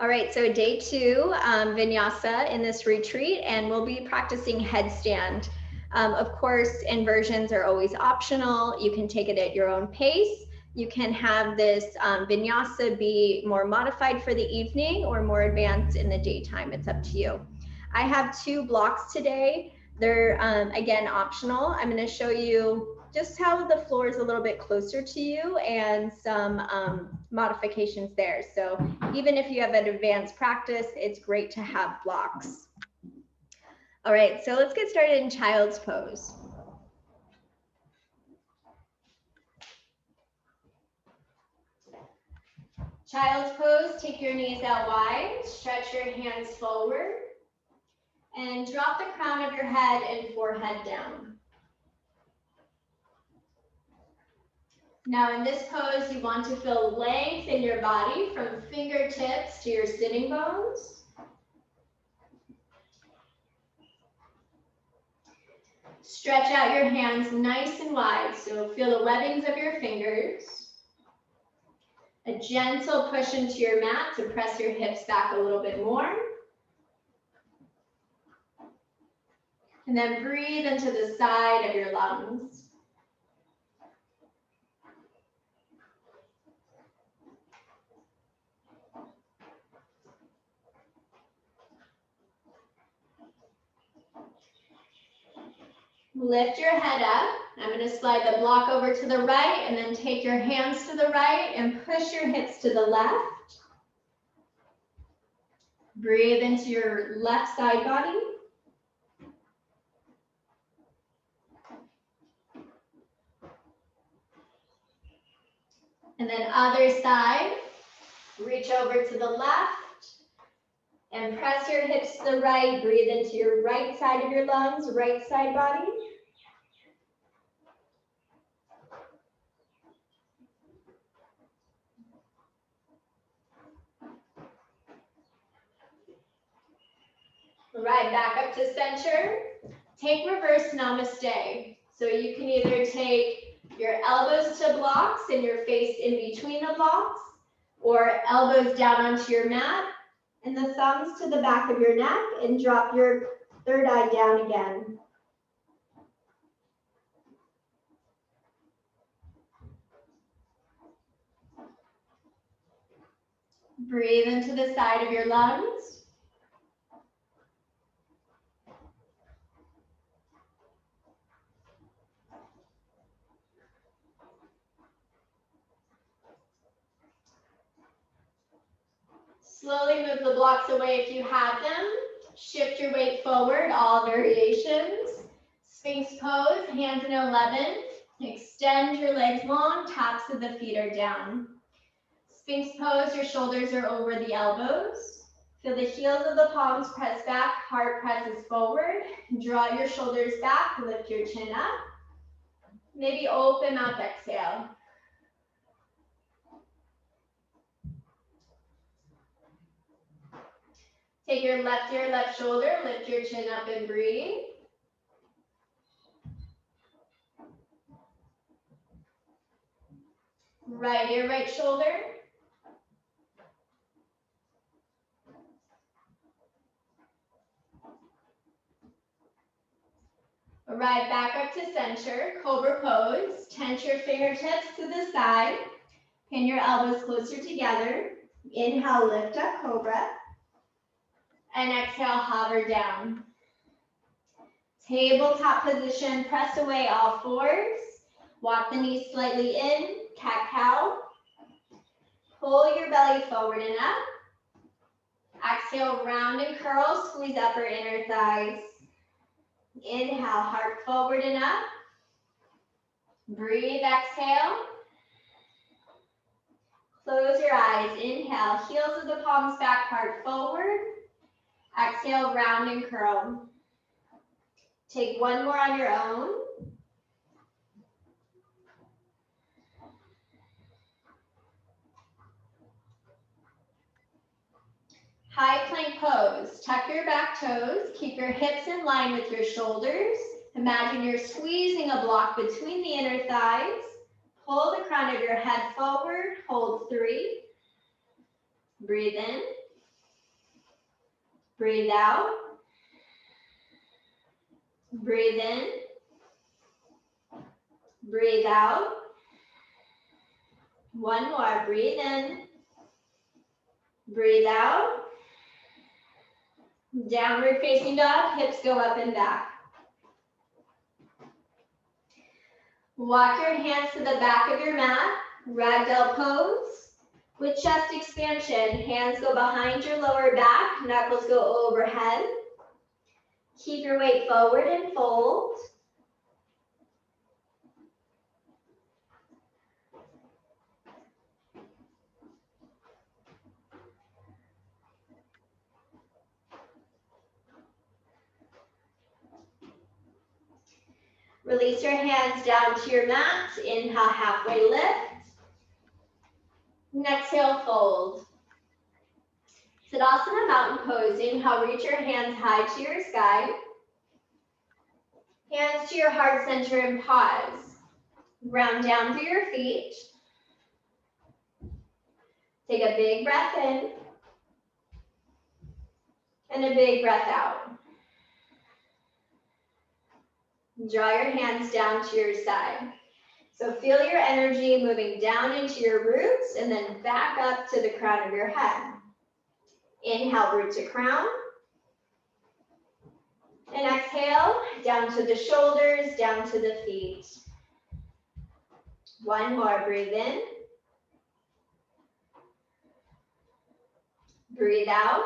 All right, so day 2, Vinyasa in this retreat, and we'll be practicing headstand. Of course, inversions are always optional. You can take it at your own pace. You can have this Vinyasa be more modified for the evening or more advanced in the daytime. It's up to you. I have 2 blocks today. They're, again, optional. I'm going to show you just how the floor is a little bit closer to you and some modifications there. So even if you have an advanced practice, it's great to have blocks. All right, so let's get started in Child's Pose. Child's Pose, take your knees out wide, stretch your hands forward, and drop the crown of your head and forehead down. Now in this pose, you want to feel length in your body from fingertips to your sitting bones. Stretch out your hands nice and wide, so feel the webbings of your fingers. A gentle push into your mat to press your hips back a little bit more. And then breathe into the side of your lungs. Lift your head up. I'm going to slide the block over to the right and then take your hands to the right and push your hips to the left. Breathe into your left side body. And then other side, reach over to the left and press your hips to the right. Breathe into your right side of your lungs, right side body. Right, back up to center. Take reverse namaste. So you can either take your elbows to blocks and your face in between the blocks, or elbows down onto your mat and the thumbs to the back of your neck and drop your third eye down again. Breathe into the side of your lungs. Slowly move the blocks away if you have them. Shift your weight forward, all variations. Sphinx Pose, hands in 11. Extend your legs long, tops of the feet are down. Sphinx Pose, your shoulders are over the elbows. Feel the heels of the palms press back, heart presses forward. Draw your shoulders back, lift your chin up. Maybe open up, exhale. Take your left shoulder, lift your chin up and breathe. Right ear, right shoulder. Right back up to center, Cobra Pose. Tense your fingertips to the side. Pin your elbows closer together. Inhale, lift up, Cobra. And exhale, hover down. Tabletop position, press away all fours. Walk the knees slightly in, cat-cow. Pull your belly forward and up. Exhale, round and curl, squeeze upper inner thighs. Inhale, heart forward and up. Breathe, exhale. Close your eyes, inhale, heels of the palms back, heart forward. Exhale, round and curl. Take one more on your own. High plank pose. Tuck your back toes. Keep your hips in line with your shoulders. Imagine you're squeezing a block between the inner thighs. Pull the crown of your head forward. Hold 3. Breathe in. Breathe out. Breathe in. Breathe out. One more. Breathe in. Breathe out. Downward facing dog. Hips go up and back. Walk your hands to the back of your mat. Ragdoll pose. With chest expansion, hands go behind your lower back. Knuckles go overhead. Keep your weight forward and fold. Release your hands down to your mat. Inhale, halfway lift. And exhale, fold. Tadasana mountain pose. Inhale, reach your hands high to your sky. Hands to your heart center and pause. Ground down through your feet. Take a big breath in. And a big breath out. Draw your hands down to your side. So feel your energy moving down into your roots and then back up to the crown of your head. Inhale, root to crown. And exhale, down to the shoulders, down to the feet. One more, breathe in. Breathe out.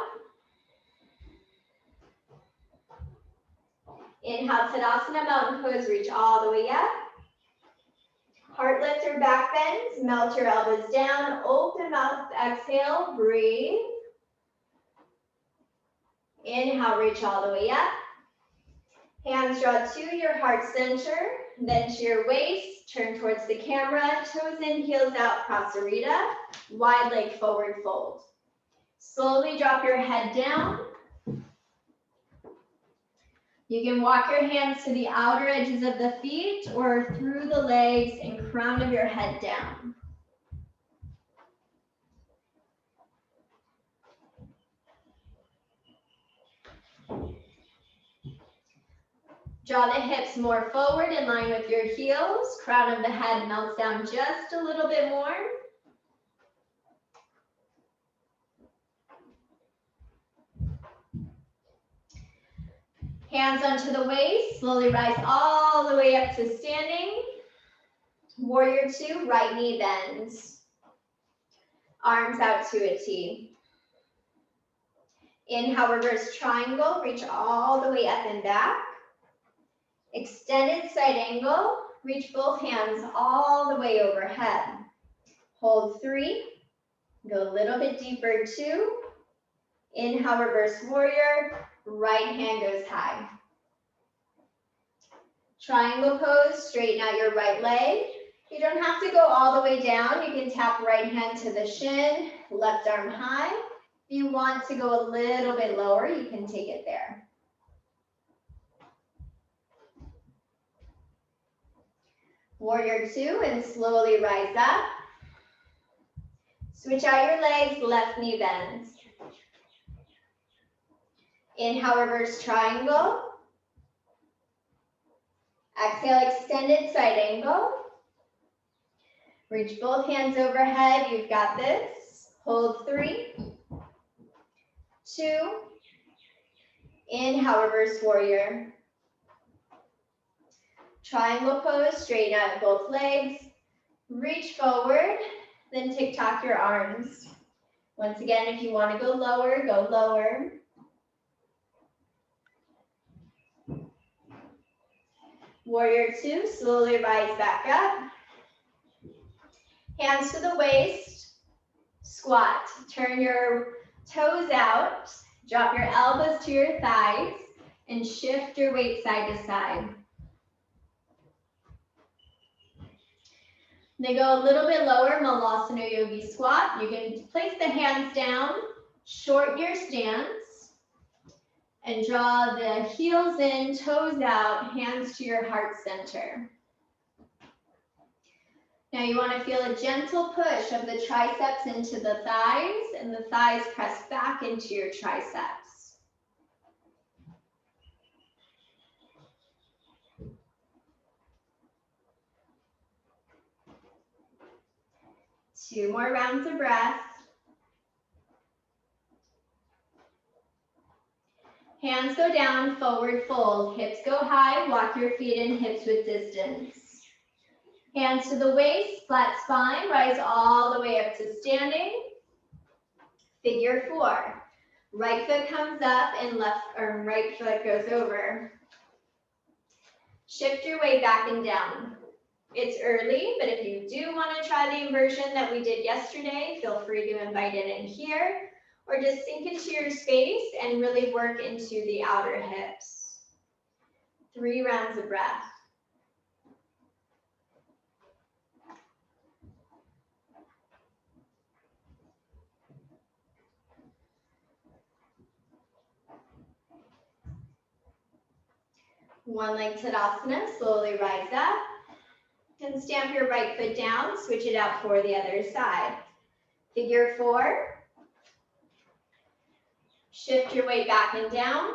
Inhale, Tadasana mountain pose, reach all the way up. Heart lift or back bends, melt your elbows down, open mouth, exhale, breathe. Inhale, reach all the way up. Hands draw to your heart center, then to your waist, turn towards the camera, toes in, heels out, Prasarita, wide leg forward fold. Slowly drop your head down. You can walk your hands to the outer edges of the feet or through the legs and crown of your head down. Draw the hips more forward in line with your heels. Crown of the head melts down just a little bit more. Hands onto the waist, slowly rise all the way up to standing. Warrior two, right knee bends. Arms out to a T. Inhale, reverse triangle, reach all the way up and back. Extended side angle, reach both hands all the way overhead. Hold 3, go a little bit deeper, 2. Inhale, reverse warrior, right hand goes high. Triangle pose, straighten out your right leg. You don't have to go all the way down. You can tap right hand to the shin, left arm high. If you want to go a little bit lower, you can take it there. Warrior two, and slowly rise up. Switch out your legs, left knee bends. Inhale, reverse triangle. Exhale, extended side angle. Reach both hands overhead, you've got this. Hold 3, 2. Inhale, reverse warrior. Triangle pose, straighten out both legs. Reach forward, then tick-tock your arms. Once again, if you want to go lower, go lower. Warrior two, slowly rise back up. Hands to the waist, squat. Turn your toes out, drop your elbows to your thighs, and shift your weight side to side. They go a little bit lower, Malasana Yogi Squat. You can place the hands down, shorten your stance, and draw the heels in, toes out, hands to your heart center. Now you want to feel a gentle push of the triceps into the thighs, and the thighs press back into your triceps. 2 more rounds of breath. Hands go down, forward fold. Hips go high, walk your feet in hips with distance. Hands to the waist, flat spine, rise all the way up to standing. Figure 4. Right foot comes up and right foot goes over. Shift your weight back and down. It's early, but if you do want to try the inversion that we did yesterday, feel free to invite it in here, or just sink into your space and really work into the outer hips. 3 rounds of breath. One leg Tadasana, slowly rise up. And stamp your right foot down, switch it out for the other side. Figure 4. Shift your weight back and down.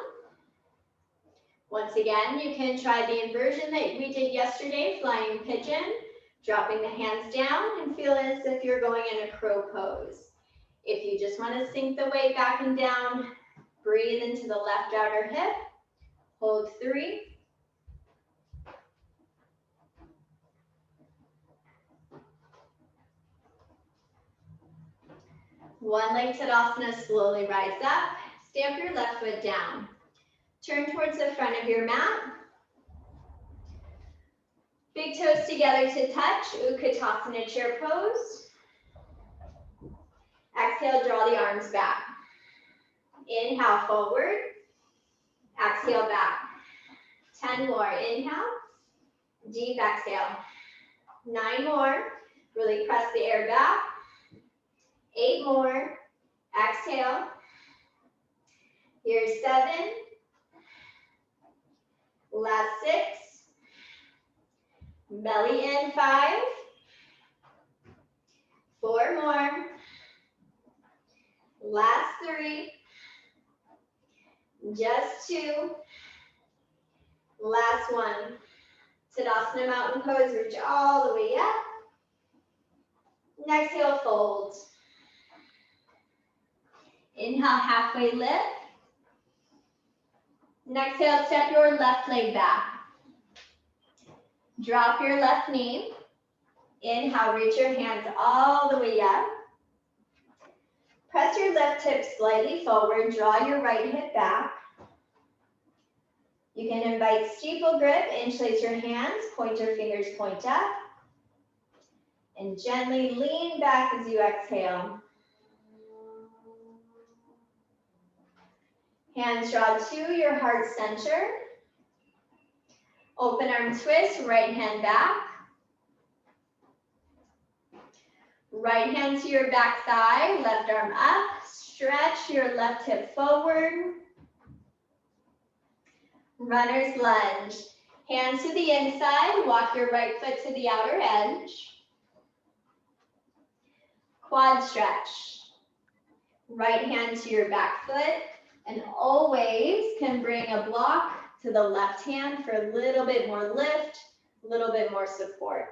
Once again, you can try the inversion that we did yesterday, flying pigeon, dropping the hands down and feel as if you're going in a crow pose. If you just want to sink the weight back and down, breathe into the left outer hip, hold 3. One leg Tadasana, slowly rise up. Stamp your left foot down. Turn towards the front of your mat. Big toes together to touch, Utkatasana chair pose. Exhale, draw the arms back. Inhale, forward. Exhale, back. 10 more. Inhale. Deep exhale. 9 more. Really press the air back. 8 more. Exhale. Here's 7. Last 6. Belly in. 5. 4 more. Last 3. Just 2. Last 1. Tadasana mountain pose. Reach all the way up. And exhale, fold. Inhale, halfway lift. And exhale, step your left leg back. Drop your left knee. Inhale, reach your hands all the way up. Press your left hip slightly forward. Draw your right hip back. You can invite steeple grip. Interlace your hands. Pointer fingers point up. And gently lean back as you exhale. Hands draw to your heart center. Open arm twist, right hand back. Right hand to your back thigh, left arm up. Stretch your left hip forward. Runner's lunge. Hands to the inside, walk your right foot to the outer edge. Quad stretch. Right hand to your back foot, and always can bring a block to the left hand for a little bit more lift, a little bit more support.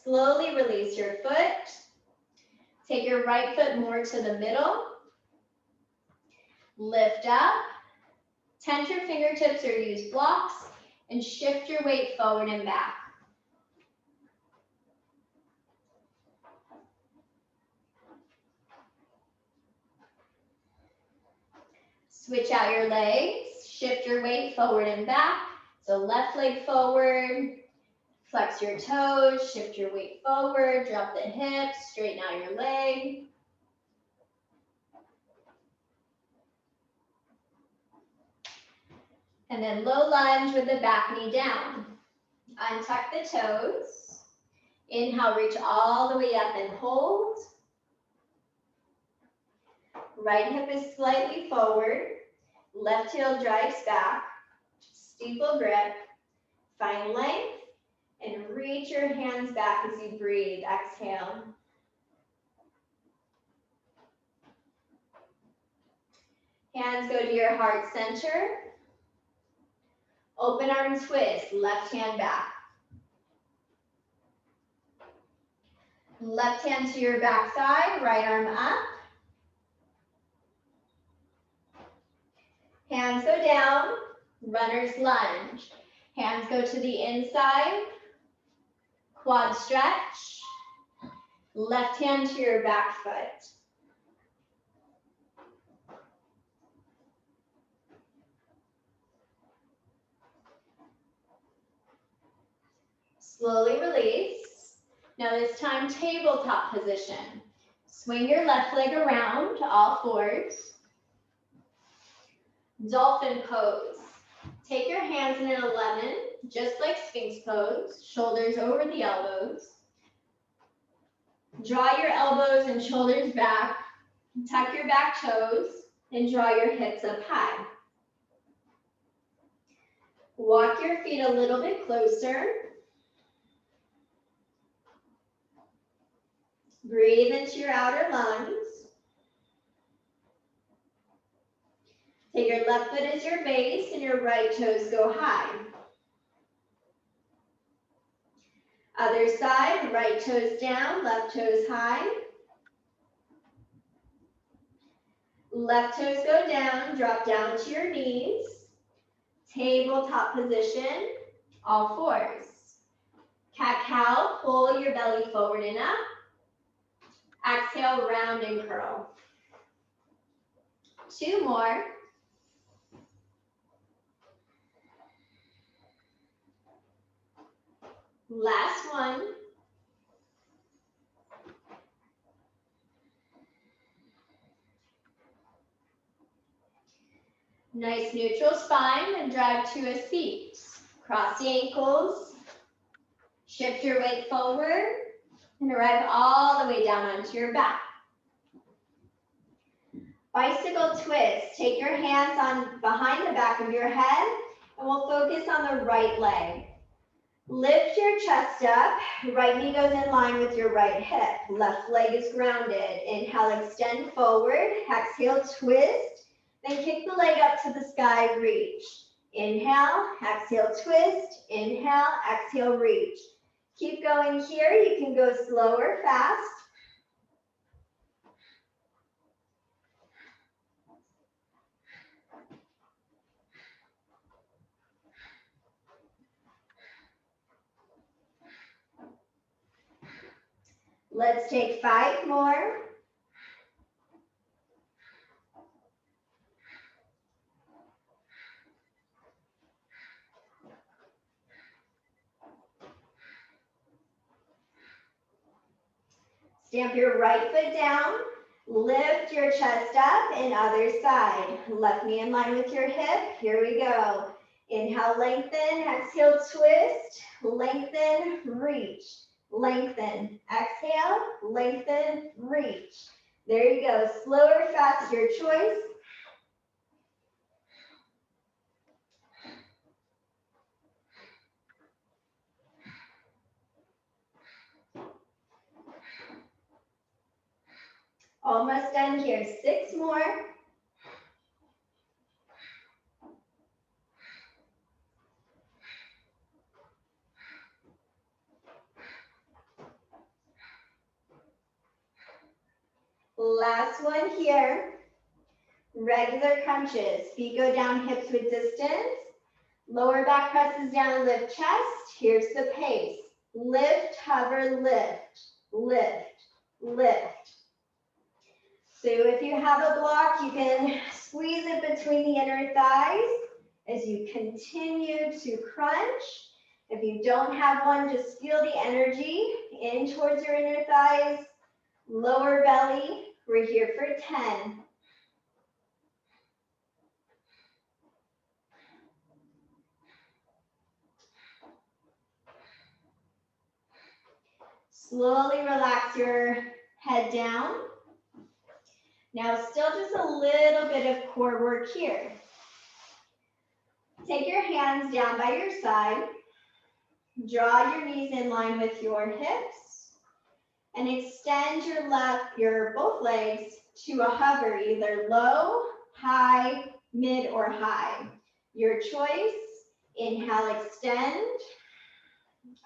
Slowly release your foot. Take your right foot more to the middle. Lift up. Tense your fingertips or use blocks, and shift your weight forward and back. Switch out your legs, shift your weight forward and back. So left leg forward, flex your toes, shift your weight forward, drop the hips, straighten out your leg. And then low lunge with the back knee down. Untuck the toes. Inhale, reach all the way up and hold. Right hip is slightly forward. Left heel drives back. Steeple grip. Find length. And reach your hands back as you breathe. Exhale. Hands go to your heart center. Open arm twist, left hand back. Left hand to your back thigh, right arm up. Hands go down, runner's lunge. Hands go to the inside, quad stretch. Left hand to your back foot. Slowly release. Now this time, tabletop position. Swing your left leg around to all fours. Dolphin pose. Take your hands in an 11, just like Sphinx pose, shoulders over the elbows. Draw your elbows and shoulders back, tuck your back toes, and draw your hips up high. Walk your feet a little bit closer. Breathe into your outer lungs. Take your left foot as your base and your right toes go high. Other side, right toes down, left toes high. Left toes go down, drop down to your knees. Tabletop position, all fours. Cat-cow, pull your belly forward and up. Exhale, round and curl. 2 more. Last one. Nice neutral spine and drive to a seat. Cross the ankles. Shift your weight forward and arrive all the way down onto your back. Bicycle twist. Take your hands on behind the back of your head and we'll focus on the right leg. Lift your chest up, right knee goes in line with your right hip. Left leg is grounded. Inhale, extend forward. Exhale, twist. Then kick the leg up to the sky, reach. Inhale, exhale, twist. Inhale, exhale, reach. Keep going here. You can go slower, fast. Let's take 5 more. Stamp your right foot down. Lift your chest up and other side. Left knee in line with your hip. Here we go. Inhale, lengthen. Exhale, twist. Lengthen, reach. Lengthen, exhale, lengthen, reach. There you go. Slower, fast, your choice. Almost done here. 6 more. Last one here. Regular crunches. Feet go down, hips with distance. Lower back presses down, lift chest. Here's the pace. Lift, hover, lift, lift, lift. So if you have a block, you can squeeze it between the inner thighs as you continue to crunch. If you don't have one, just feel the energy in towards your inner thighs. Lower belly. We're here for 10. Slowly relax your head down. Now still just a little bit of core work here. Take your hands down by your side. Draw your knees in line with your hips. And extend your both legs to a hover, either low, high, mid, or high. Your choice. Inhale, extend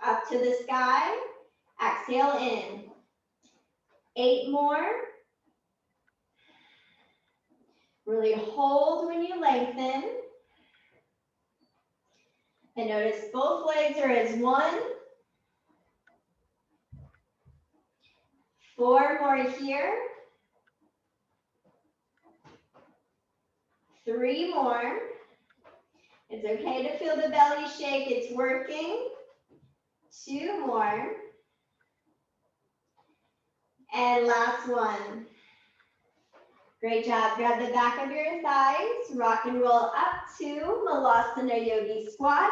up to the sky. Exhale in. 8 more. Really hold when you lengthen. And notice both legs are as one. 4 more here. 3 more. It's okay to feel the belly shake. It's working. 2 more. And last one. Great job. Grab the back of your thighs. Rock and roll up to Malasana Yogi Squat.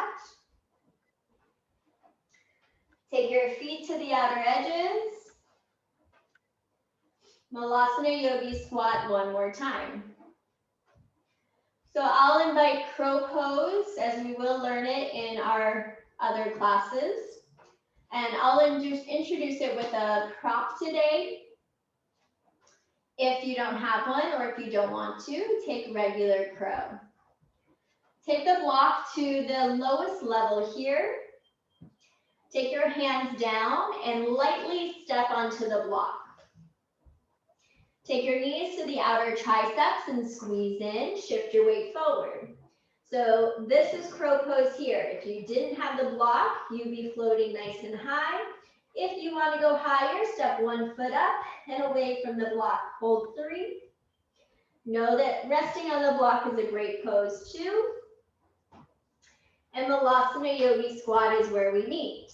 Take your feet to the outer edges. Malasana Yogi Squat one more time. So I'll invite Crow Pose, as we will learn it in our other classes. And I'll introduce it with a prop today. If you don't have one, or if you don't want to, take regular crow. Take the block to the lowest level here. Take your hands down and lightly step onto the block. Take your knees to the outer triceps and squeeze in. Shift your weight forward. So this is Crow Pose here. If you didn't have the block, you'd be floating nice and high. If you want to go higher, step 1 foot up and away from the block. Hold 3. Know that resting on the block is a great pose too. And Malasana Yogi Squat is where we meet.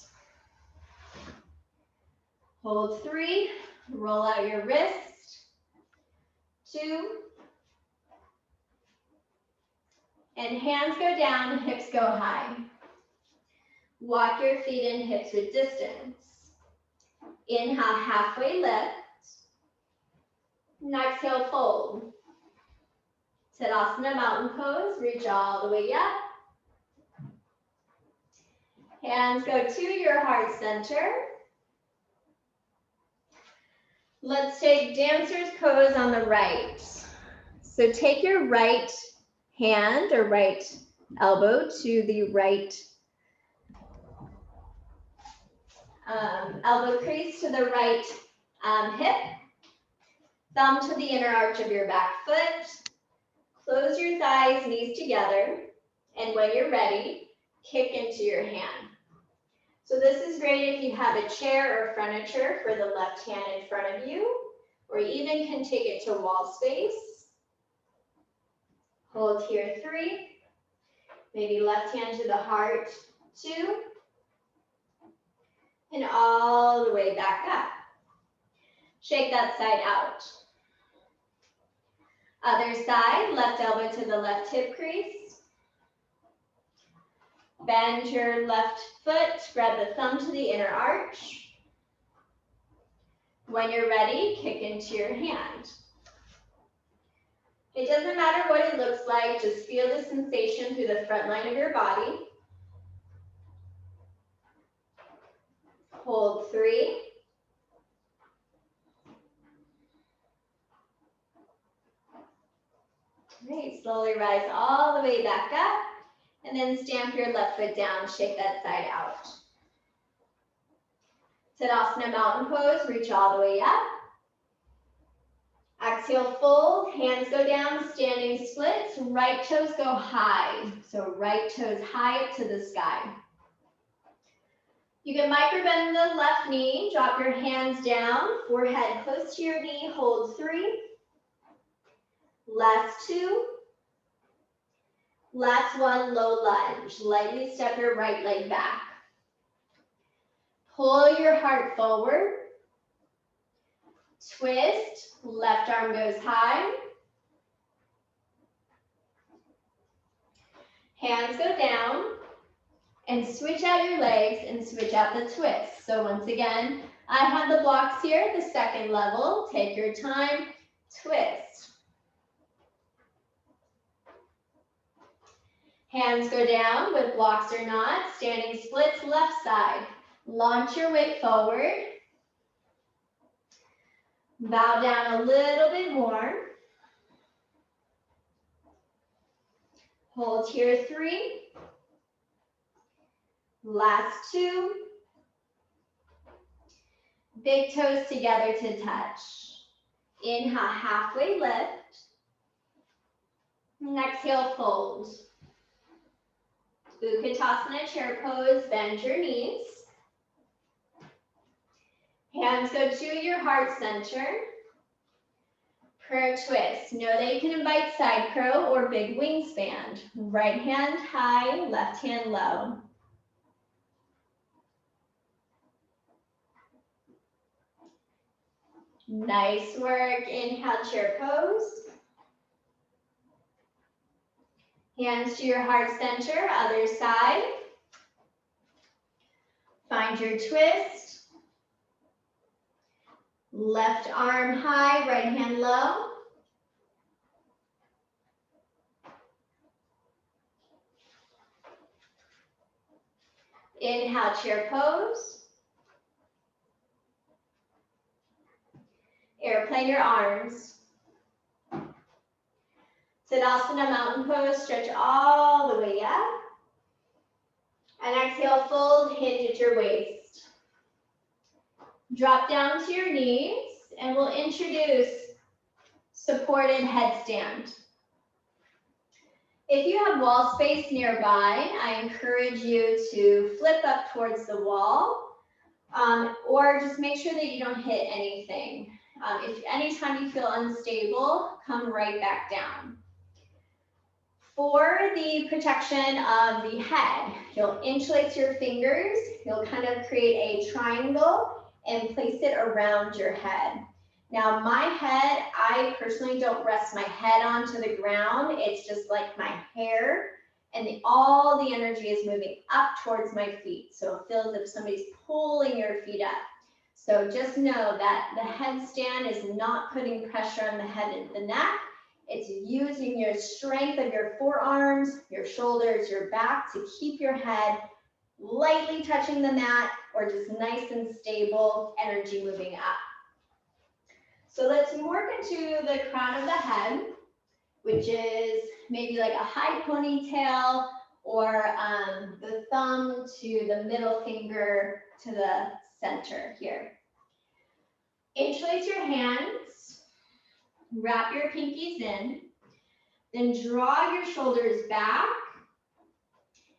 Hold 3. Roll out your wrist. 2. And hands go down, hips go high. Walk your feet and hips with distance. Inhale, halfway lift. And exhale, fold. Tadasana Mountain Pose, reach all the way up. Hands go to your heart center. Let's take Dancer's Pose on the right. So take your right hand or right elbow to the right elbow crease to the right hip. Thumb to the inner arch of your back foot. Close your thighs, knees together. And when you're ready, kick into your hand. So this is great if you have a chair or furniture for the left hand in front of you, or you even can take it to wall space. Hold here, 3. Maybe left hand to the heart, 2. And all the way back up. Shake that side out. Other side, left elbow to the left hip crease. Bend your left foot, grab the thumb to the inner arch. When you're ready, kick into your hand. It doesn't matter what it looks like, just feel the sensation through the front line of your body. Hold 3. Great, slowly rise all the way back up, and then stamp your left foot down, shake that side out. Tadasana Mountain Pose, reach all the way up. Exhale, fold, hands go down, standing splits, right toes go high. So right toes high up to the sky. You can micro-bend the left knee, drop your hands down, forehead close to your knee, hold 3. Last 2. Last 1, low lunge. Lightly step your right leg back. Pull your heart forward. Twist, left arm goes high. Hands go down. And switch out your legs and switch out the twist. So once again, I have the blocks here at the second level. Take your time, twist. Hands go down with blocks or not. Standing splits, left side. Launch your weight forward. Bow down a little bit more. Hold here, 3. Last two. Big toes together to touch. Inhale, halfway lift. And exhale, fold. Utkatasana chair pose, bend your knees. Hands go to your heart center. Prayer twist. Know that you can invite side crow or big wingspan. Right hand high, left hand low. Nice work. Inhale, chair pose. Hands to your heart center, other side. Find your twist. Left arm high, right hand low. Inhale, chair pose. Airplane your arms. Tadasana mountain pose, stretch all the way up. And exhale, fold, hinge at your waist. Drop down to your knees, and we'll introduce supported headstand. If you have wall space nearby, I encourage you to flip up towards the wall, or just make sure that you don't hit anything. If anytime you feel unstable, come right back down. For the protection of the head, you'll interlace your fingers, you'll kind of create a triangle and place it around your head. Now my head, I personally don't rest my head onto the ground. It's just like my hair, and all the energy is moving up towards my feet. So it feels as if somebody's pulling your feet up. So just know that the headstand is not putting pressure on the head and the neck. It's using your strength of your forearms, your shoulders, your back to keep your head lightly touching the mat or just nice and stable, energy moving up. So let's morph into the crown of the head, which is maybe like a high ponytail or the thumb to the middle finger to the center here. Interlace your hands, wrap your pinkies in, then draw your shoulders back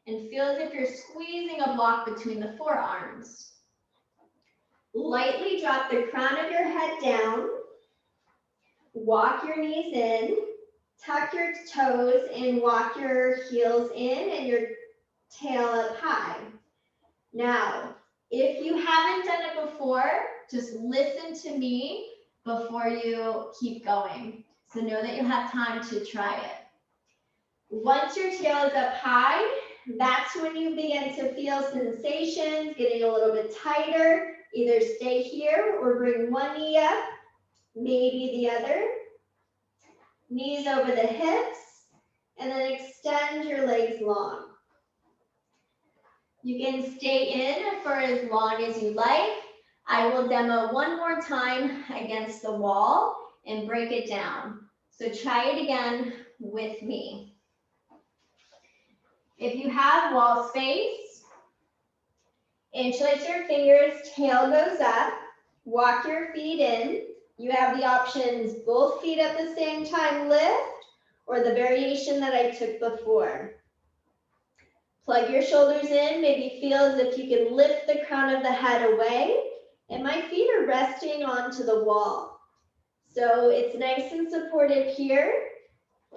and feel as if you're squeezing a block between the forearms. Lightly drop the crown of your head down, walk your knees in, tuck your toes and walk your heels in and your tail up high. Now, if you haven't done it before, just listen to me before you keep going. So know that you have time to try it. Once your tail is up high, that's when you begin to feel sensations getting a little bit tighter. Either stay here or bring one knee up, maybe the other. Knees over the hips, and then extend your legs long. You can stay in for as long as you like. I will demo one more time against the wall and break it down. So try it again with me. If you have wall space, interlace your fingers, tail goes up, walk your feet in. You have the options both feet at the same time lift, or the variation that I took before. Plug your shoulders in, maybe feel as if you can lift the crown of the head away, and my feet are resting onto the wall. So it's nice and supported here,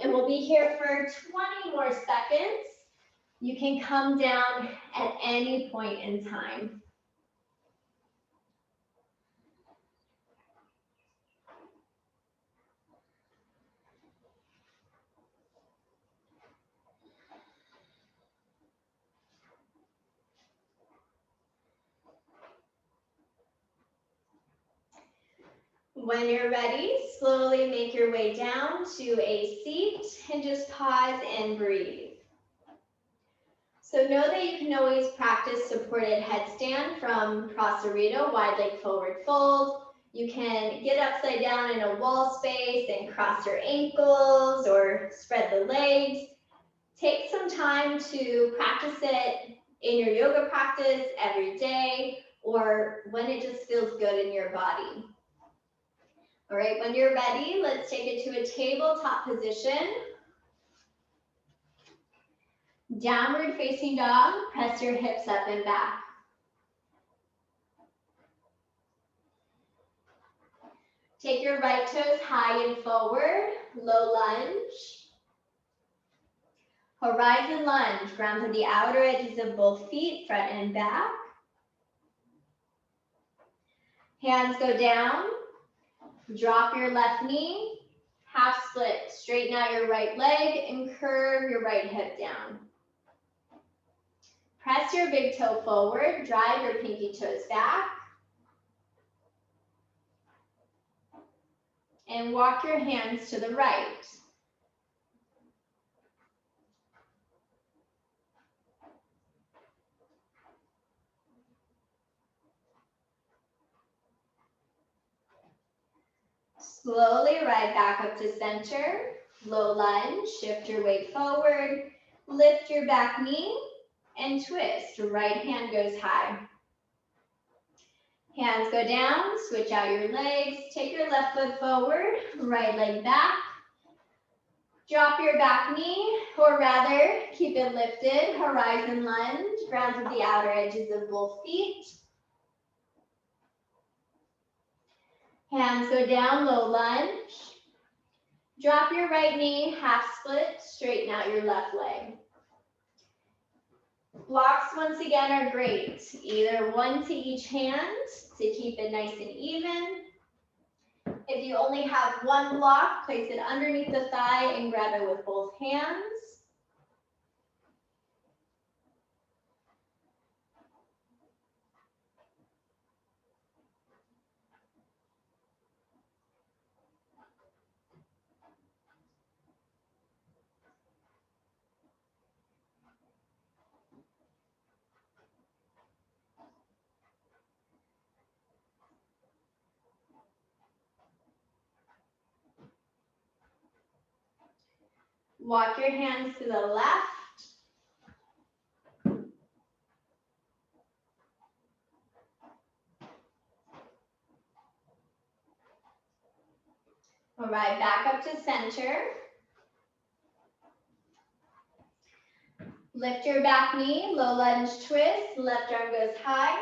and we'll be here for 20 more seconds. You can come down at any point in time. When you're ready, slowly make your way down to a seat and just pause and breathe. So know that you can always practice supported headstand from Prasarita, wide leg forward fold. You can get upside down in a wall space and cross your ankles or spread the legs. Take some time to practice it in your yoga practice every day, or when it just feels good in your body. All right, when you're ready, let's take it to a tabletop position. Downward facing dog, press your hips up and back. Take your right toes high and forward, low lunge. Horizon lunge, ground to the outer edges of both feet, front and back. Hands go down, drop your left knee, half split, straighten out your right leg and curve your right hip down. Press your big toe forward, drive your pinky toes back. And walk your hands to the right. Slowly ride back up to center. Low lunge, shift your weight forward, lift your back knee, and twist. Right hand goes high. Hands go down, switch out your legs, take your left foot forward, right leg back. Drop your back knee, or rather, keep it lifted, horizon lunge, ground to the outer edges of both feet. Hands go down, low lunge. Drop your right knee, half split, straighten out your left leg. Blocks, once again, are great. Either one to each hand to keep it nice and even. If you only have one block, place it underneath the thigh and grab it with both hands. Walk your hands to the left. All right, back up to center. Lift your back knee, low lunge twist, left arm goes high.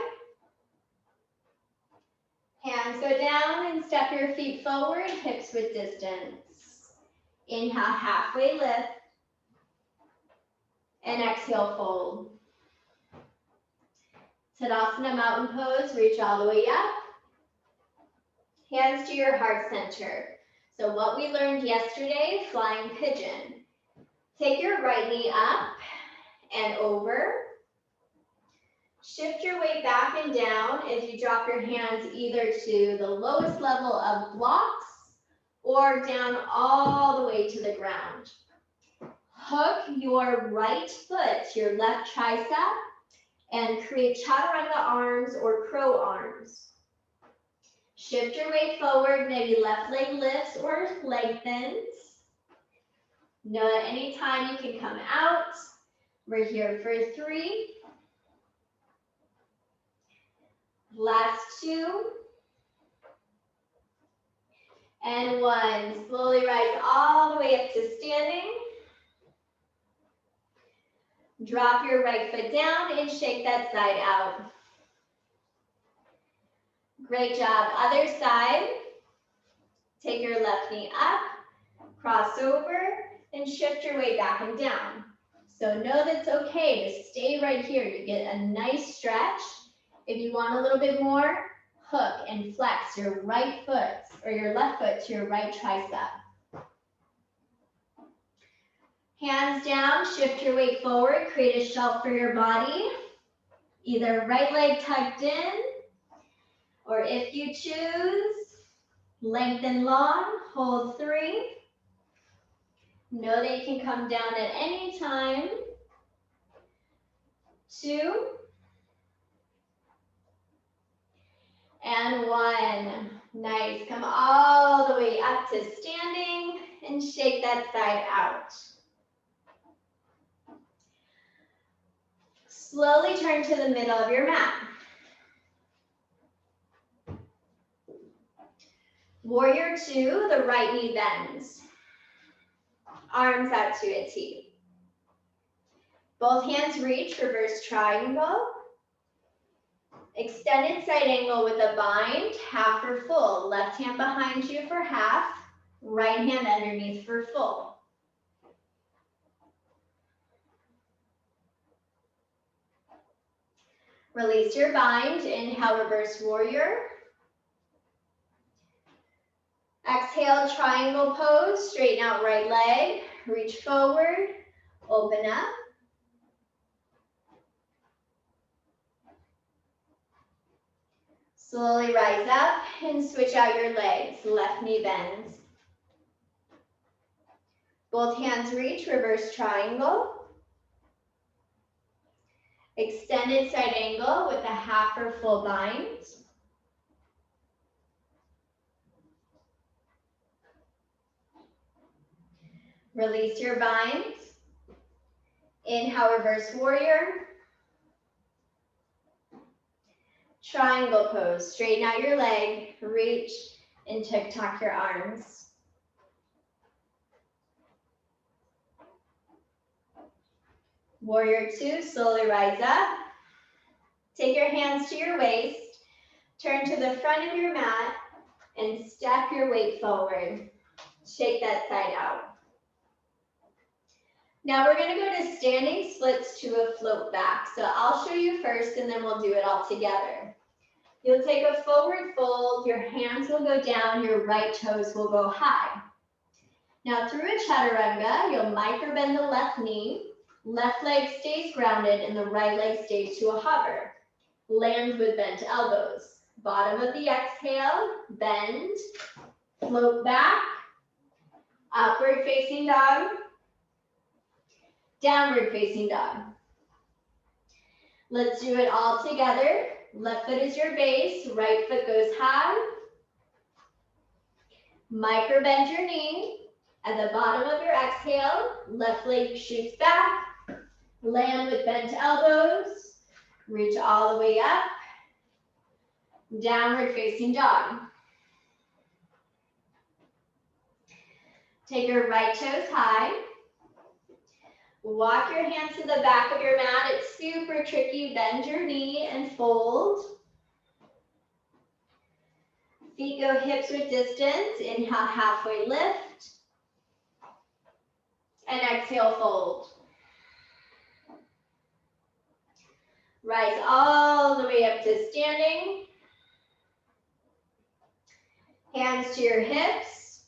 Hands go down and step your feet forward, hips with distance. Inhale, halfway lift. And exhale, fold. Tadasana, mountain pose, reach all the way up. Hands to your heart center. So what we learned yesterday, flying pigeon. Take your right knee up and over. Shift your weight back and down as you drop your hands either to the lowest level of blocks or down all the way to the ground. Hook your right foot to your left tricep and create chaturanga arms or crow arms. Shift your weight forward, maybe left leg lifts or lengthens. Know that anytime you can come out. We're here for 3. Last 2. And 1. Slowly rise all the way up to standing. Drop your right foot down and shake that side out. Great job. Other side. Take your left knee up, cross over, and shift your weight back and down. So know that it's okay to stay right here. You get a nice stretch. If you want a little bit more, hook and flex your right foot or your left foot to your right tricep. Hands down, shift your weight forward, create a shelf for your body. Either right leg tucked in, or if you choose, lengthen long, hold 3. Know that you can come down at any time. 2. And 1. Nice. Come all the way up to standing and shake that side out. Slowly turn to the middle of your mat. Warrior two, the right knee bends. Arms out to a T. Both hands reach, reverse triangle. Extended side angle with a bind, half or full. Left hand behind you for half, right hand underneath for full. Release your bind, inhale, reverse warrior. Exhale, triangle pose, straighten out right leg, reach forward, open up. Slowly rise up and switch out your legs, left knee bends. Both hands reach, reverse triangle. Extended side angle with a half or full bind. Release your bind. Inhale, reverse warrior. Triangle pose, straighten out your leg, reach and tuck your arms. Warrior two, slowly rise up. Take your hands to your waist, turn to the front of your mat and step your weight forward. Shake that side out. Now we're going to go to standing splits to a float back. So I'll show you first and then we'll do it all together. You'll take a forward fold, your hands will go down, your right toes will go high. Now through a chaturanga, you'll micro bend the left knee, left leg stays grounded and the right leg stays to a hover. Land with bent elbows. Bottom of the exhale, bend, float back, upward facing dog, downward facing dog. Let's do it all together. Left foot is your base, right foot goes high. Micro bend your knee. At the bottom of your exhale, left leg shoots back. Land with bent elbows. Reach all the way up. Downward facing dog. Take your right toes high. Walk your hands to the back of your mat. It's super tricky. Bend your knee and fold. Feet go hips with distance. Inhale, halfway lift. And exhale, fold. Rise all the way up to standing. Hands to your hips.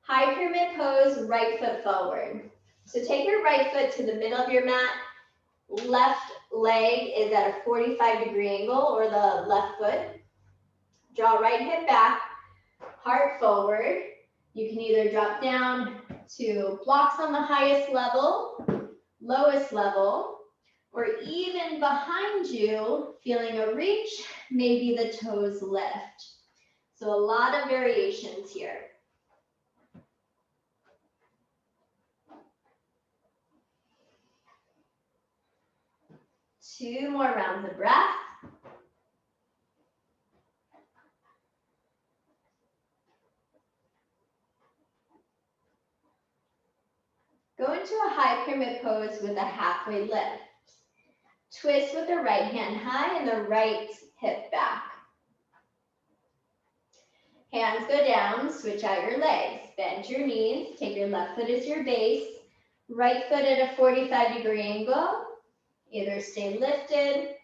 High pyramid pose, right foot forward. So take your right foot to the middle of your mat. Left leg is at a 45-degree angle, or the left foot. Draw right hip back, heart forward. You can either drop down to blocks on the highest level, lowest level, or even behind you, feeling a reach, maybe the toes lift. So a lot of variations here. Two more rounds of breath. Go into a high pyramid pose with a halfway lift. Twist with the right hand high and the right hip back. Hands go down, switch out your legs. Bend your knees, take your left foot as your base. Right foot at a 45-degree angle. Either stay lifted.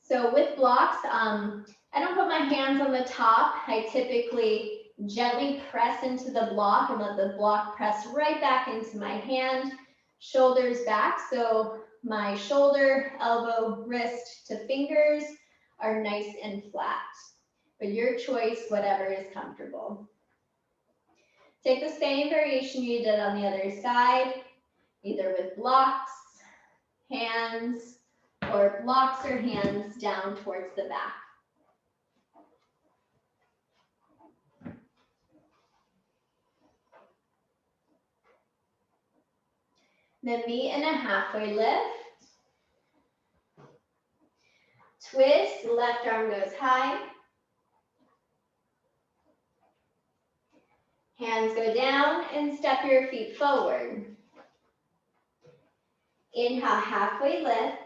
So with blocks, I don't put my hands on the top. I typically gently press into the block and let the block press right back into my hand. Shoulders back, so my shoulder, elbow, wrist to fingers are nice and flat. But your choice, whatever is comfortable. Take the same variation you did on the other side, either with blocks, hands, or blocks or hands down towards the back. Then meet in a halfway lift. Twist, left arm goes high. Hands go down and step your feet forward. Inhale, halfway lift.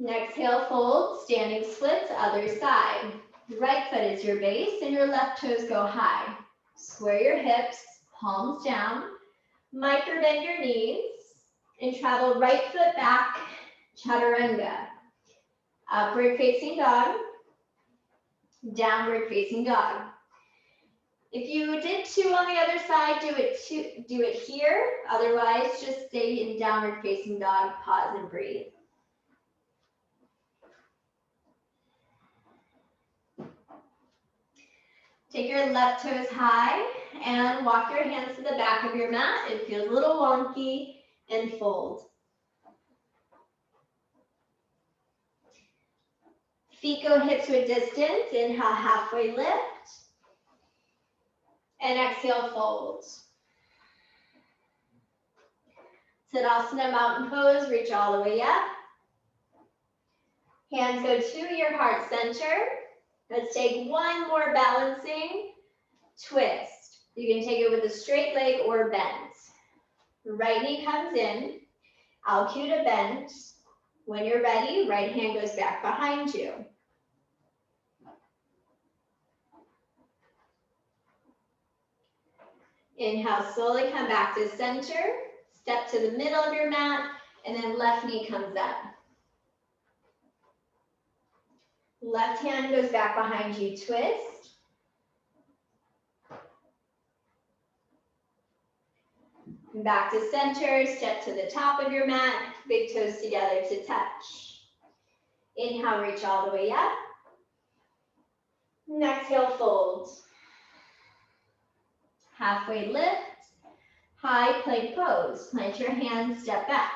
Exhale, fold, standing splits, other side. Right foot is your base and your left toes go high. Square your hips, palms down. Micro bend your knees and travel right foot back, chaturanga. Upward facing dog, downward facing dog. If you did two on the other side, do it here. Otherwise, just stay in downward facing dog, pause and breathe. Take your left toes high and walk your hands to the back of your mat. It feels a little wonky and fold. Feet go hip to a distance. Inhale, halfway lift. And exhale, fold. Tadasana, mountain pose, reach all the way up. Hands go to your heart center. Let's take one more balancing twist. You can take it with a straight leg or bent. Right knee comes in. I'll cue to bend. When you're ready, right hand goes back behind you. Inhale, slowly come back to center. Step to the middle of your mat, and then left knee comes up. Left hand goes back behind you, twist. Back to center, step to the top of your mat, big toes together to touch. Inhale, reach all the way up. And exhale, fold. Halfway lift, high plank pose. Plant your hands, step back.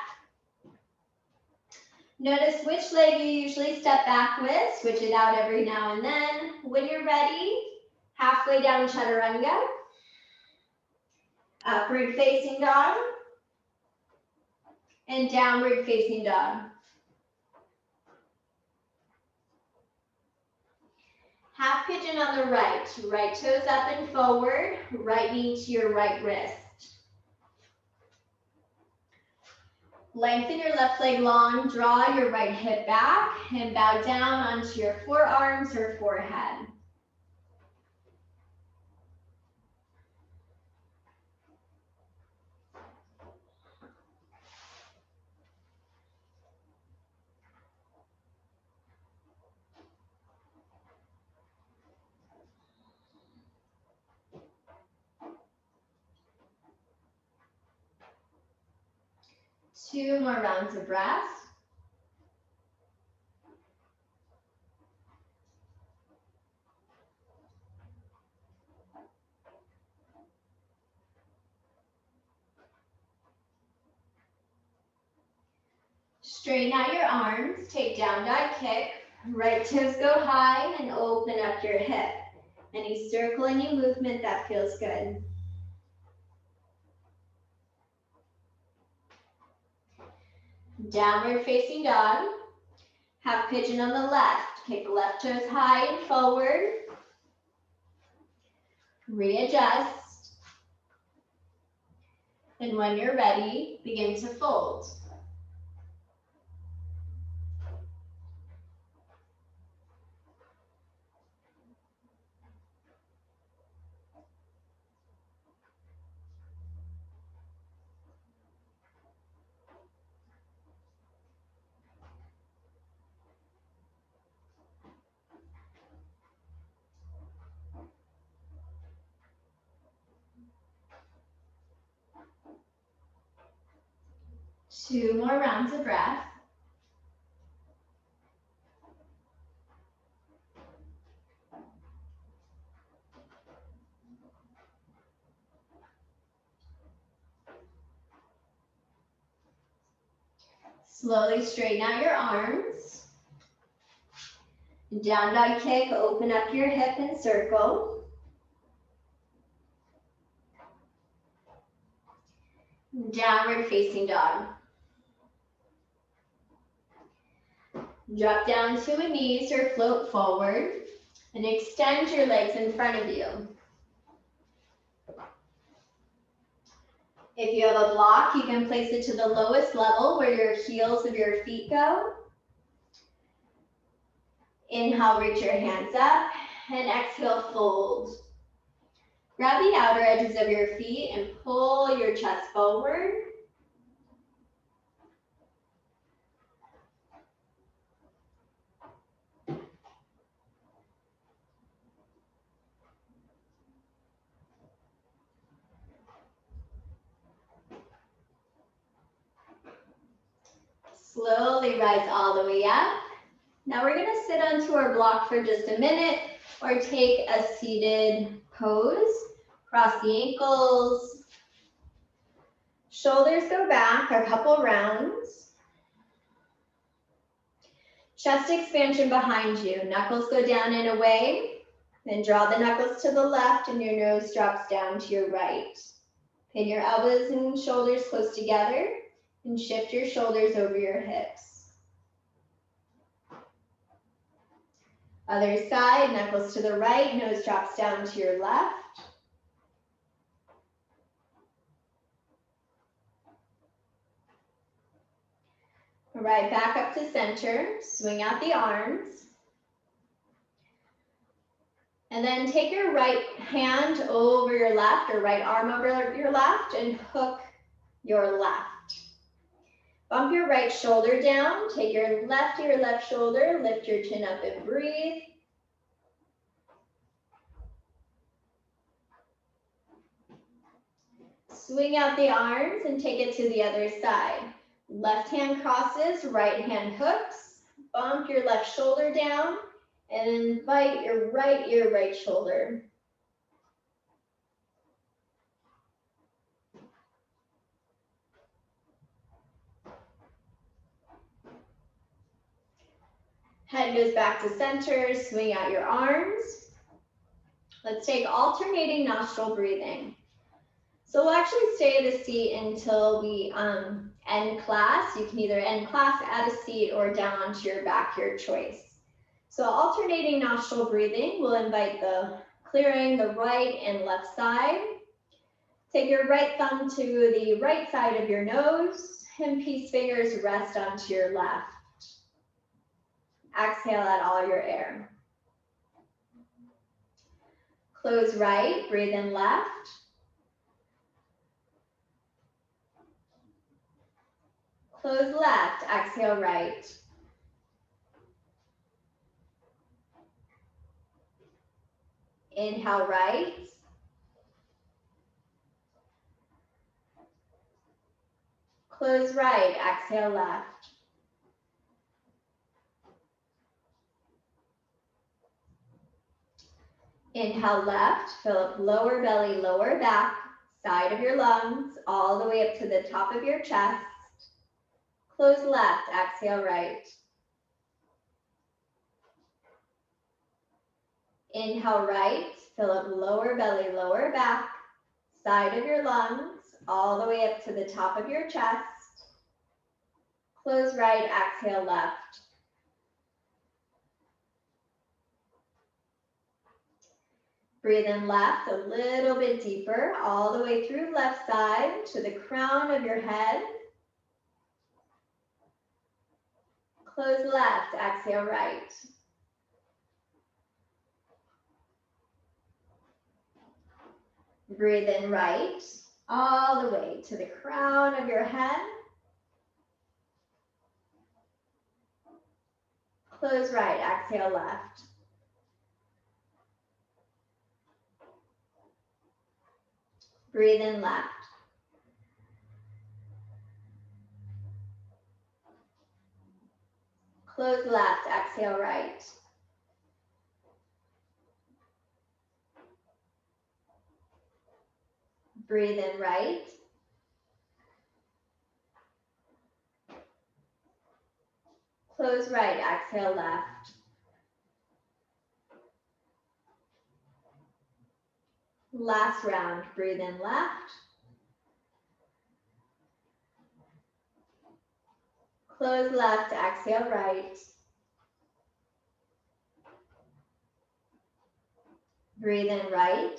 Notice which leg you usually step back with. Switch it out every now and then. When you're ready, halfway down chaturanga. Upward facing dog. And downward facing dog. Half pigeon on the right. Right toes up and forward. Right knee to your right wrist. Lengthen your left leg long, draw your right hip back, and bow down onto your forearms or forehead. Two more rounds of breath. Straighten out your arms, take down dog kick, right toes go high and open up your hip. Any circle, any movement that feels good. Downward facing dog. Half pigeon on the left. Kick left toes high and forward. Readjust. And when you're ready, begin to fold. Two more rounds of breath. Slowly straighten out your arms. Down dog kick, open up your hip and circle. Downward facing dog. Drop down to a knees or float forward and extend your legs in front of you. If you have a block, you can place it to the lowest level where your heels of your feet go. Inhale, reach your hands up, and exhale, fold. Grab the outer edges of your feet and pull your chest forward. Slowly rise all the way up. Now we're going to sit onto our block for just a minute or take a seated pose. Cross the ankles. Shoulders go back a couple rounds. Chest expansion behind you. Knuckles go down and away. Then draw the knuckles to the left and your nose drops down to your right. Pin your elbows and shoulders close together and shift your shoulders over your hips. Other side, knuckles to the right, nose drops down to your left. All right, back up to center, swing out the arms. And then take your right hand over your left or right arm over your left and hook your left. Bump your right shoulder down, take your left shoulder, lift your chin up and breathe. Swing out the arms and take it to the other side. Left hand crosses, right hand hooks. Bump your left shoulder down and invite your right ear, right shoulder. Head goes back to center, swing out your arms. Let's take alternating nostril breathing. So we'll actually stay at a seat until we end class. You can either end class at a seat or down onto your back, your choice. So alternating nostril breathing will invite the clearing the right and left side. Take your right thumb to the right side of your nose and peace fingers rest onto your left. Exhale out all your air. Close right, breathe in left. Close left, exhale right. Inhale right. Close right, exhale left. Inhale left, fill up lower belly, lower back, side of your lungs, all the way up to the top of your chest. Close left, exhale right. Inhale right, fill up lower belly, lower back, side of your lungs, all the way up to the top of your chest. Close right, exhale left. Breathe in left a little bit deeper, all the way through left side to the crown of your head. Close left, exhale right. Breathe in right, all the way to the crown of your head. Close right, exhale left. Breathe in left. Close left, exhale right. Breathe in right. Close right, exhale left. Last round, breathe in left. Close left, exhale right. Breathe in right.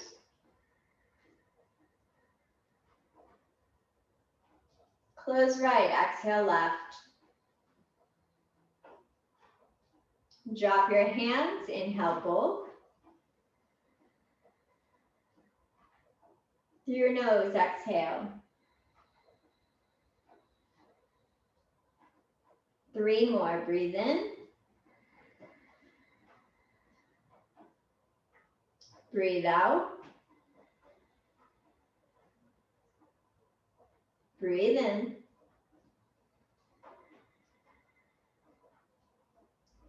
Close right, exhale left. Drop your hands, inhale both. Through your nose, exhale. 3 more, breathe in. Breathe out. Breathe in.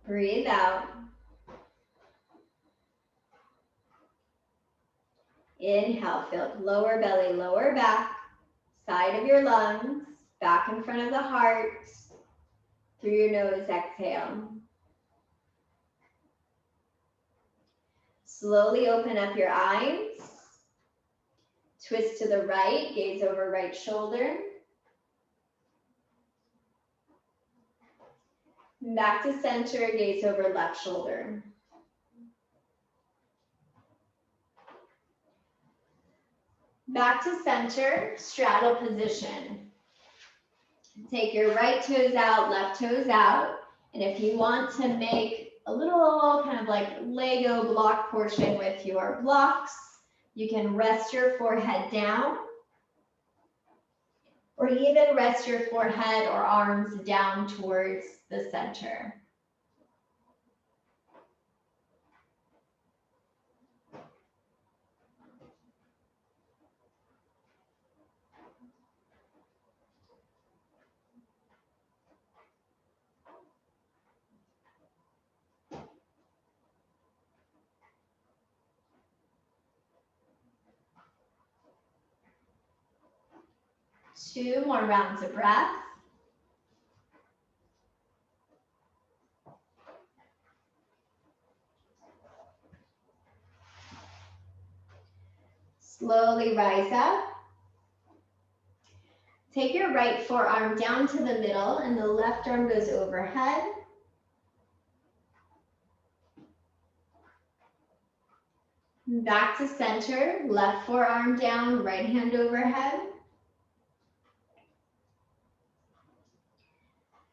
Breathe out. Inhale, feel lower belly, lower back, side of your lungs, back in front of the heart. Through your nose, exhale. Slowly open up your eyes. Twist to the right, gaze over right shoulder. Back to center, gaze over left shoulder. Back to center, straddle position. Take your right toes out, left toes out. And if you want to make a little kind of like Lego block portion with your blocks, you can rest your forehead down, or even rest your forehead or arms down towards the center. Two more rounds of breath. Slowly rise up. Take your right forearm down to the middle and the left arm goes overhead. Back to center, left forearm down, right hand overhead.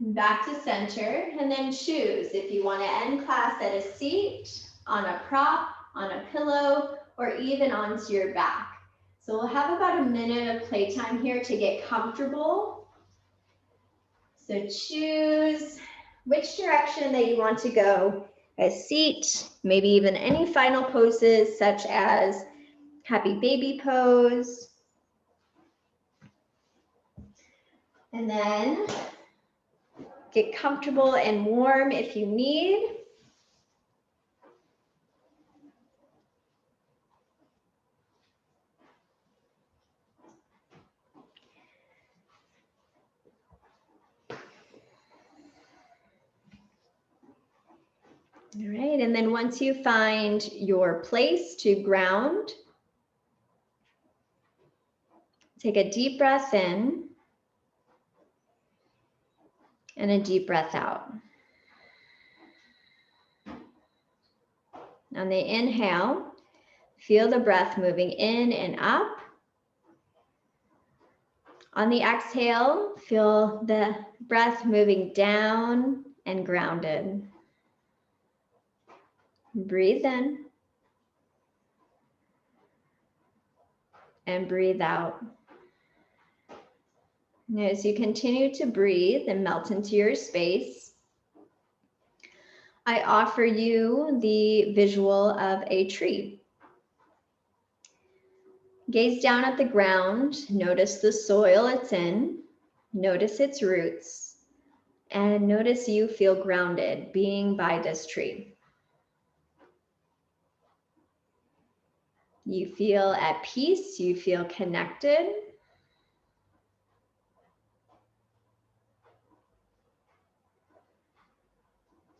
Back to center, and then choose if you want to end class at a seat, on a prop, on a pillow, or even onto your back. So we'll have about a minute of playtime here to get comfortable. So choose which direction that you want to go. A seat, maybe even any final poses such as happy baby pose. And then get comfortable and warm if you need. All right, and then once you find your place to ground, take a deep breath in and a deep breath out. On the inhale, feel the breath moving in and up. On the exhale, feel the breath moving down and grounded. Breathe in and breathe out. And as you continue to breathe and melt into your space, I offer you the visual of a tree. Gaze down at the ground, notice the soil it's in, notice its roots, and notice you feel grounded being by this tree. You feel at peace, you feel connected.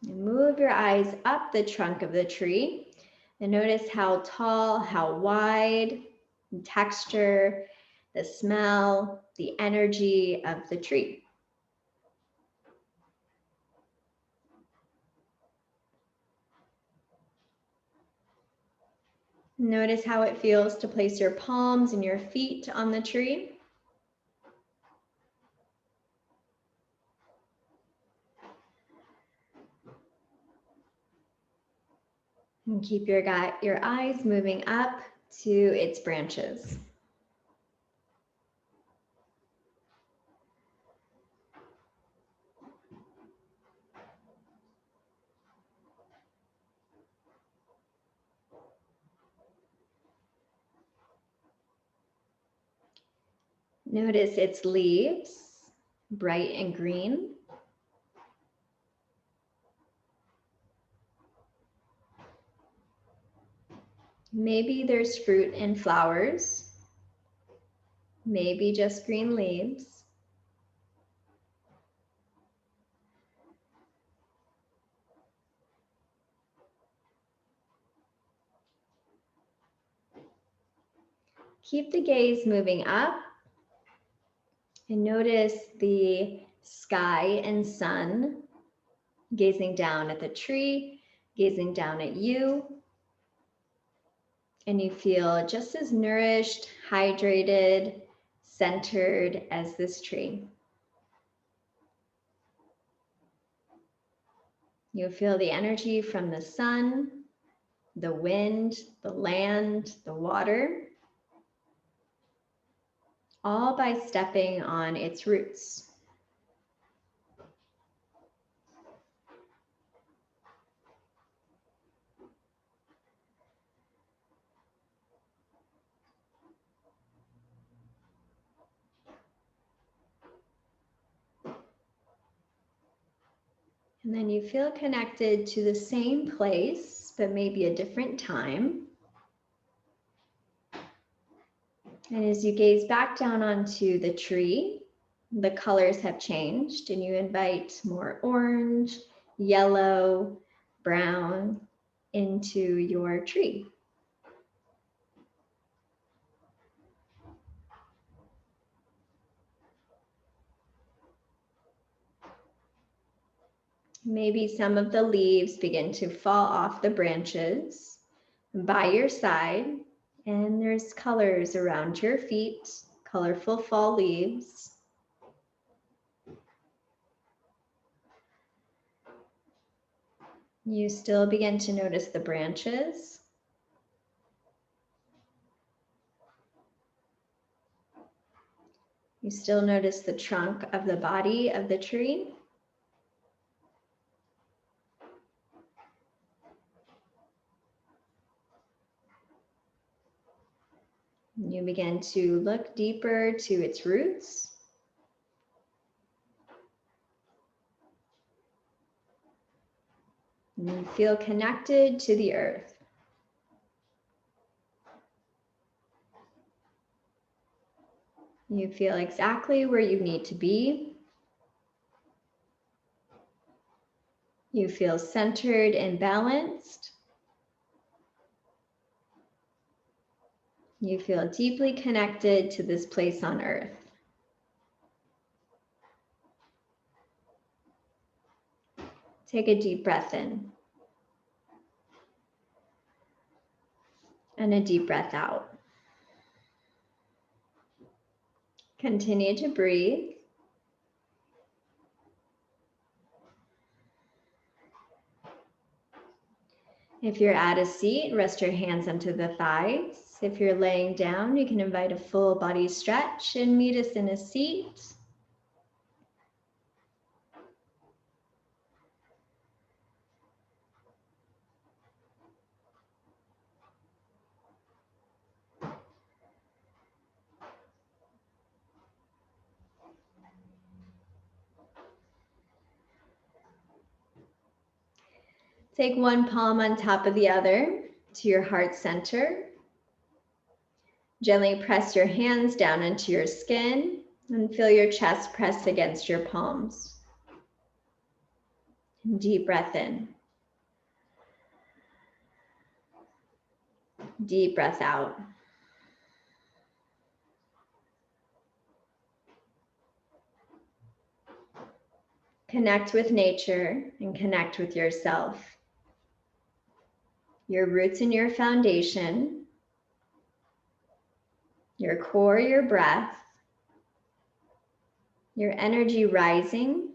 And move your eyes up the trunk of the tree and notice how tall, how wide, the texture, the smell, the energy of the tree. Notice how it feels to place your palms and your feet on the tree. And keep your eyes moving up to its branches. Notice its leaves, bright and green. Maybe there's fruit and flowers. Maybe just green leaves. Keep the gaze moving up and notice the sky and sun gazing down at the tree, gazing down at you. And you feel just as nourished, hydrated, centered as this tree. You feel the energy from the sun, the wind, the land, the water, all by stepping on its roots. And then you feel connected to the same place, but maybe a different time. And as you gaze back down onto the tree, the colors have changed and you invite more orange, yellow, brown into your tree. Maybe some of the leaves begin to fall off the branches by your side, and there's colors around your feet, colorful fall leaves. You still begin to notice the branches. You still notice the trunk of the body of the tree. You begin to look deeper to its roots. And you feel connected to the earth. You feel exactly where you need to be. You feel centered and balanced. You feel deeply connected to this place on earth. Take a deep breath in. And a deep breath out. Continue to breathe. If you're at a seat, rest your hands onto the thighs. If you're laying down, you can invite a full body stretch and meet us in a seat. Take one palm on top of the other to your heart center. Gently press your hands down into your skin and feel your chest press against your palms. Deep breath in. Deep breath out. Connect with nature and connect with yourself. Your roots and your foundation your core, your breath, your energy rising.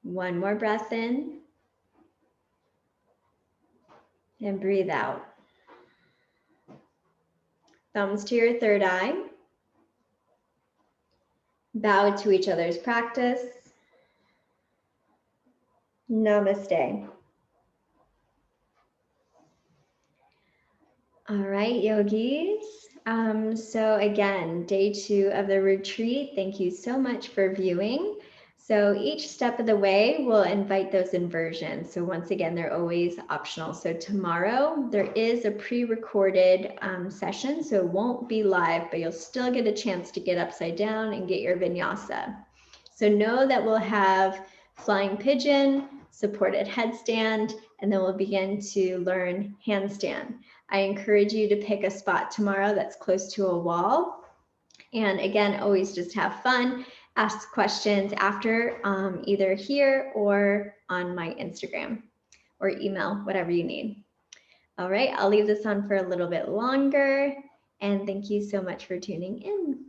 One more breath in and breathe out. Thumbs to your third eye. Bow to each other's practice. Namaste. All right, yogis. So again, day 2 of the retreat. Thank you so much for viewing. So each step of the way, we'll invite those inversions. So once again, they're always optional. So tomorrow there is a pre-recorded session, so it won't be live, but you'll still get a chance to get upside down and get your vinyasa. So know that we'll have flying pigeon, supported headstand, and then we'll begin to learn handstand. I encourage you to pick a spot tomorrow that's close to a wall. And again, always just have fun. Ask questions after, either here or on my Instagram or email, whatever you need. All right, I'll leave this on for a little bit longer. And thank you so much for tuning in.